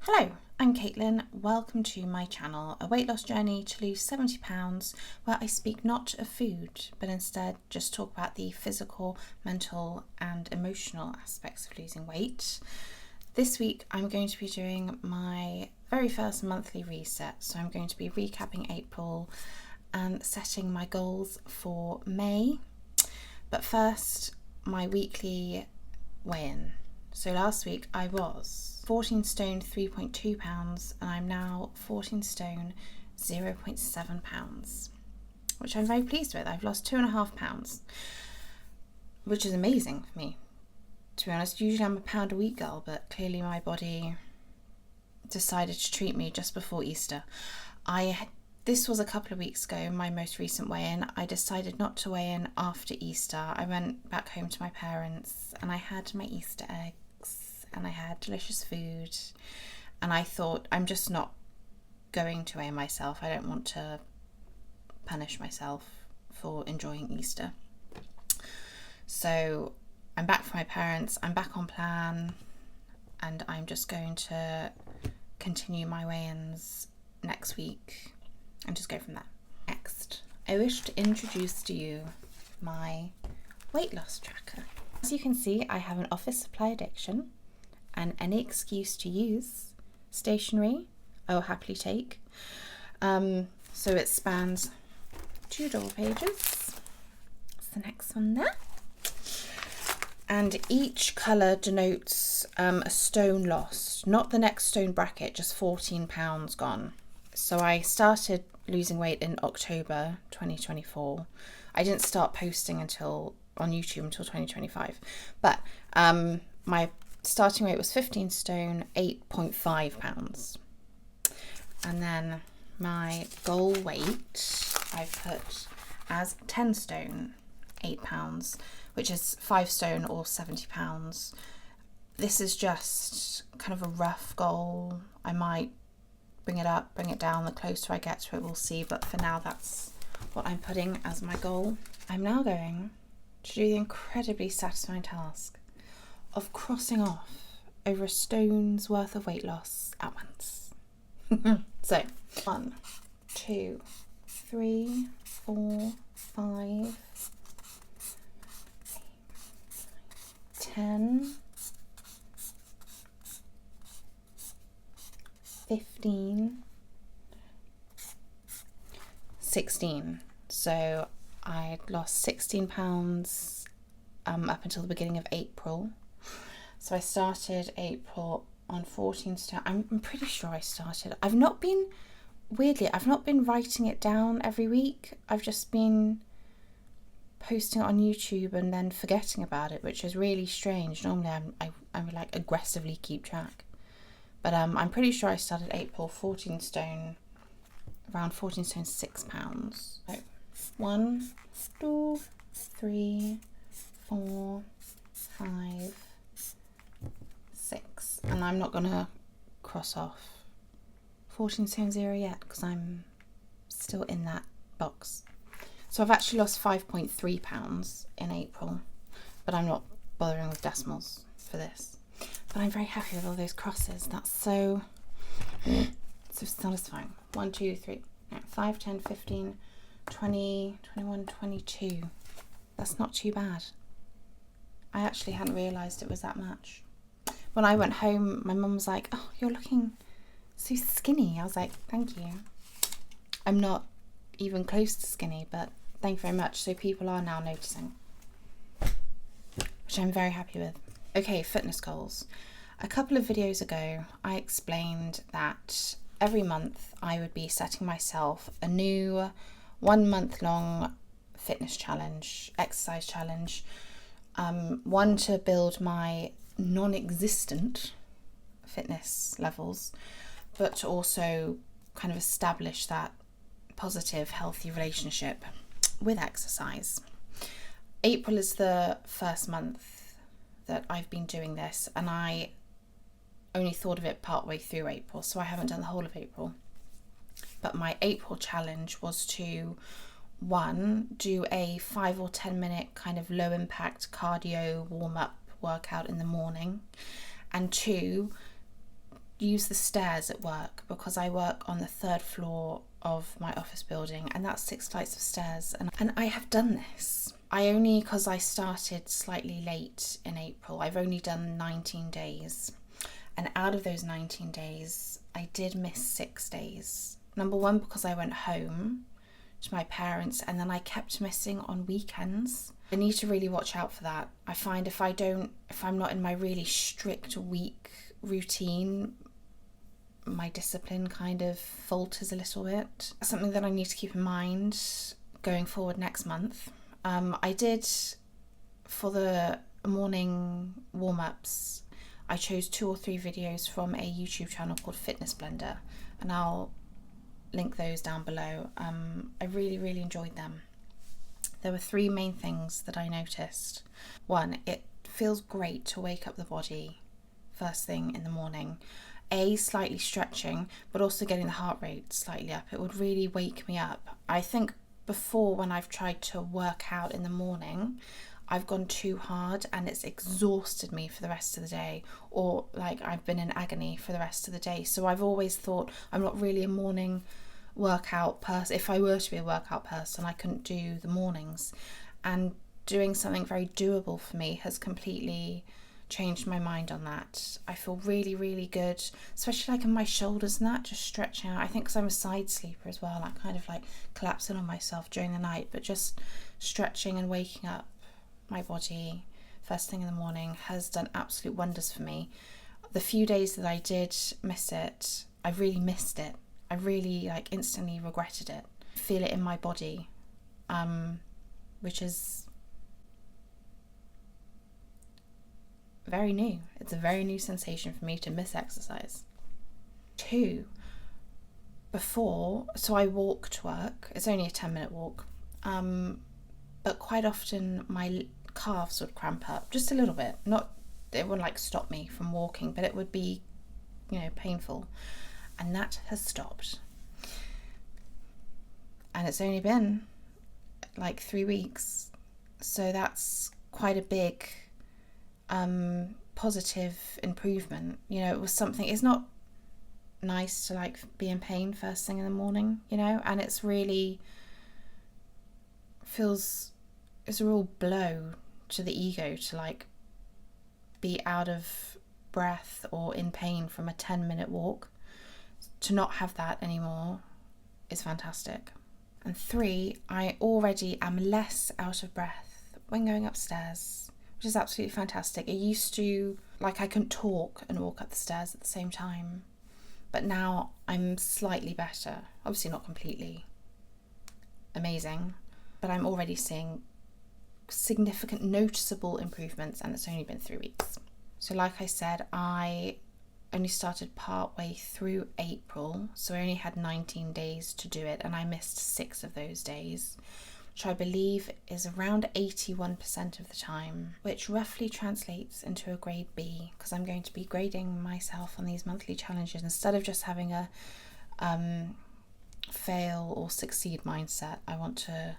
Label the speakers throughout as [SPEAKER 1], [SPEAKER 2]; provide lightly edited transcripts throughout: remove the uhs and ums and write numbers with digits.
[SPEAKER 1] Hello, I'm Caitlin. Welcome to my channel, a weight loss journey to lose 70 pounds, where I speak not of food, but instead just talk about the physical, mental and emotional aspects of losing weight. This week I'm going to be doing my very first monthly reset, so I'm going to be recapping April and setting my goals for May. But first, my weekly weigh-in. So last week I was 14 stone 3.2 pounds and I'm now 14 stone 0.7 pounds, which I'm very pleased with. I've lost 2.5 pounds, which is amazing for me. To be honest, usually I'm a pound a week girl, but clearly my body decided to treat me just before Easter. This was a couple of weeks ago, my most recent weigh-in. I decided not to weigh in after Easter. I went back home to my parents and I had my Easter eggs and I had delicious food, and I thought, I'm just not going to weigh myself. I don't want to punish myself for enjoying Easter. So I'm back for my parents, I'm back on plan, and I'm just going to continue my weigh-ins next week and just go from there. Next, I wish to introduce to you my weight loss tracker. As you can see, I have an office supply addiction, and any excuse to use stationery I will happily take. So it spans 2 door pages. That's the next one there. And each colour denotes a stone lost, not the next stone bracket, just 14 pounds gone. So I started losing weight in October 2024. I didn't start posting on YouTube until 2025. But my starting weight was 15 stone 8.5 pounds. And then my goal weight I put as 10 stone 8 pounds, which is 5 stone or 70 pounds. This is just kind of a rough goal. I might bring it up, bring it down. The closer I get to it, we'll see. But for now, that's what I'm putting as my goal. I'm now going to do the incredibly satisfying task of crossing off over a stone's worth of weight loss at once. So 1, 2, 3, 4, 5, 10, 15, 16. So I lost 16 pounds up until the beginning of April. So I started April on 14 stone. I'm pretty sure I started. I've not been writing it down every week. I've just been posting it on YouTube and then forgetting about it, which is really strange. Normally I would like aggressively keep track. But I'm pretty sure I started April 14 stone, around 14 stone 6 pounds. So 1, 2, 3, 4, 5, 6. And I'm not gonna cross off 14 stone 0 yet because I'm still in that box. So I've actually lost 5.3 pounds in April, but I'm not bothering with decimals for this. But I'm very happy with all those crosses. That's so satisfying. 1, 2, 3, 5, 10, 15, 20, 21, 22. That's not too bad. I actually hadn't realised it was that much. When I went home, my mum was like, "Oh, you're looking so skinny." I was like, "Thank you." I'm not even close to skinny, but thank you very much. So people are now noticing, which I'm very happy with. Okay, fitness goals. A couple of videos ago, I explained that every month I would be setting myself a new 1 month long fitness challenge, exercise challenge. One to build my non-existent fitness levels, but to also kind of establish that positive, healthy relationship with exercise. April is the first month that I've been doing this, and I only thought of it partway through April, so I haven't done the whole of April. But my April challenge was to, 1, do a 5 or 10 minute kind of low impact cardio warm up workout in the morning, and 2, use the stairs at work because I work on the 3rd floor of my office building, and that's 6 flights of stairs. And I have done this. Because I started slightly late in April, I've only done 19 days. And out of those 19 days, I did miss 6 days. Number one, because I went home to my parents, and then I kept missing on weekends. I need to really watch out for that. I find if I'm not in my really strict week routine, my discipline kind of falters a little bit. Something that I need to keep in mind going forward next month. I did, for the morning warm-ups, I chose 2 or 3 videos from a YouTube channel called Fitness Blender, and I'll link those down below. I really, really enjoyed them. There were 3 main things that I noticed. 1, it feels great to wake up the body first thing in the morning. Slightly stretching, but also getting the heart rate slightly up. It would really wake me up. I think before, when I've tried to work out in the morning, I've gone too hard and it's exhausted me for the rest of the day, or like I've been in agony for the rest of the day. So I've always thought I'm not really a morning workout person. If I were to be a workout person, I couldn't do the mornings, and doing something very doable for me has completely changed my mind on that. I feel really, really good, especially like in my shoulders and that, just stretching out. I think because I'm a side sleeper as well, I kind of like collapsing on myself during the night, but just stretching and waking up my body first thing in the morning has done absolute wonders for me. The few days that I did miss it, I really missed it. I really like instantly regretted it. Feel it in my body, which is very new. It's a very new sensation for me to miss exercise. 2, so I walk to work. It's only a 10-minute walk, but quite often my calves would cramp up just a little bit. It wouldn't like stop me from walking, but it would be, painful, and that has stopped. And it's only been like 3 weeks, so that's quite a big positive improvement. It was something. It's not nice to like be in pain first thing in the morning, and it's really it's a real blow to the ego to like be out of breath or in pain from a 10-minute walk. To not have that anymore is fantastic. And 3, I already am less out of breath when going upstairs, which is absolutely fantastic. It used to, like, I couldn't talk and walk up the stairs at the same time, but now I'm slightly better. Obviously not completely amazing, but I'm already seeing significant, noticeable improvements, and it's only been 3 weeks. So like I said, I only started part way through April, so I only had 19 days to do it, and I missed 6 of those days, which I believe is around 81% of the time, which roughly translates into a grade B, because I'm going to be grading myself on these monthly challenges instead of just having a fail or succeed mindset. I want to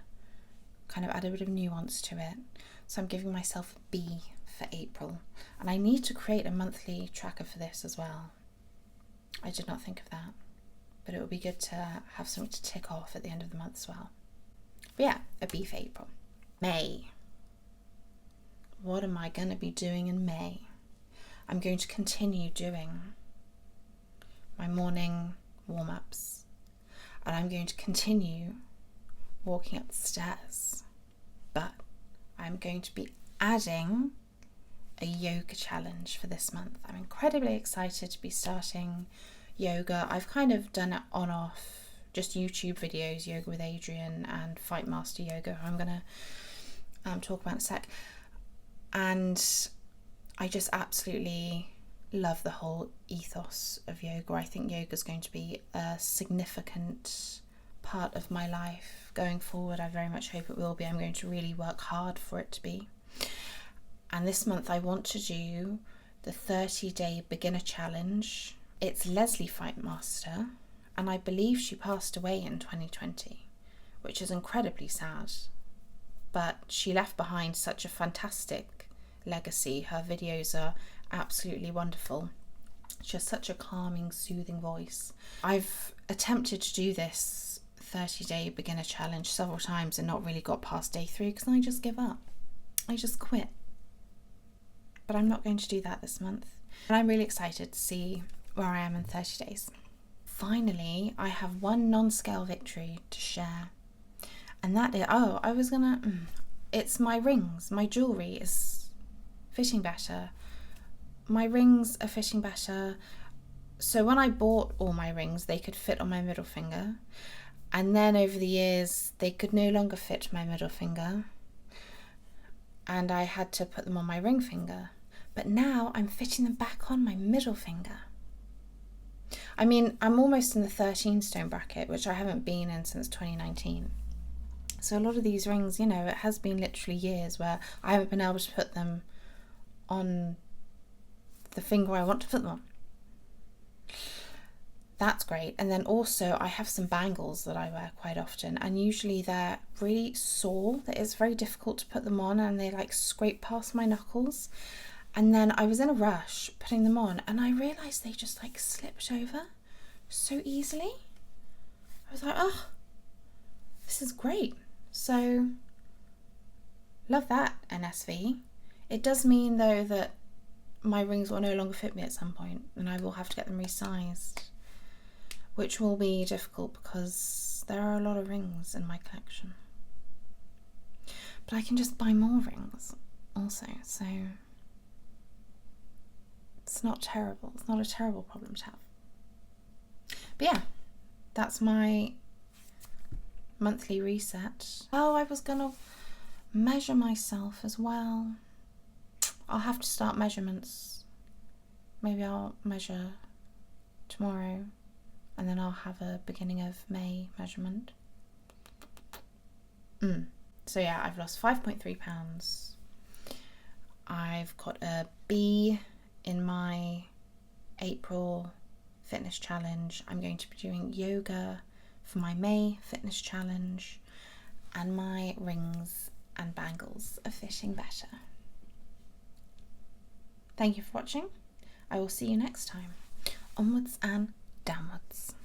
[SPEAKER 1] kind of add a bit of nuance to it, so I'm giving myself a B for April, and I need to create a monthly tracker for this as well. I did not think of that, but it would be good to have something to tick off at the end of the month as well. But yeah, a B for April. May. What am I going to be doing in May? I'm going to continue doing my morning warm-ups, and I'm going to continue walking up the stairs, but I'm going to be adding a yoga challenge for this month. I'm incredibly excited to be starting yoga. I've kind of done it on off, just YouTube videos, Yoga with Adriene and Fight Master Yoga, who I'm going to talk about in a sec. And I just absolutely love the whole ethos of yoga. I think yoga is going to be a significant part of my life going forward. I very much hope it will be. I'm going to really work hard for it to be. And this month I want to do the 30-day beginner challenge. It's Leslie Fight Master, and I believe she passed away in 2020, which is incredibly sad. But she left behind such a fantastic legacy. Her videos are absolutely wonderful. She has such a calming, soothing voice. I've attempted to do this 30-day beginner challenge several times and not really got past day 3 because I just give up. I just quit. But I'm not going to do that this month. And I'm really excited to see where I am in 30 days. Finally, I have one non-scale victory to share. And that is, it's my rings. My jewellery is fitting better. My rings are fitting better. So when I bought all my rings, they could fit on my middle finger. And then over the years, they could no longer fit my middle finger. And I had to put them on my ring finger. But now I'm fitting them back on my middle finger. I mean, I'm almost in the 13 stone bracket, which I haven't been in since 2019. So a lot of these rings, you know, it has been literally years where I haven't been able to put them on the finger I want to put them on. That's great. And then also I have some bangles that I wear quite often, and usually they're really sore. That it's very difficult to put them on, and they like scrape past my knuckles. And then I was in a rush putting them on and I realised they just like slipped over so easily. I was like, oh, this is great. So love that, NSV. It does mean though that my rings will no longer fit me at some point and I will have to get them resized, which will be difficult because there are a lot of rings in my collection. But I can just buy more rings also, so it's not terrible. It's not a terrible problem to have. But yeah, that's my monthly reset. Oh, I was gonna measure myself as well. I'll have to start measurements. Maybe I'll measure tomorrow and then I'll have a beginning of May measurement. So yeah, I've lost 5.3 pounds. I've got a B in my April fitness challenge. I'm going to be doing yoga for my May fitness challenge, and my rings and bangles are fitting better. Thank you for watching. I will see you next time. Onwards and downwards.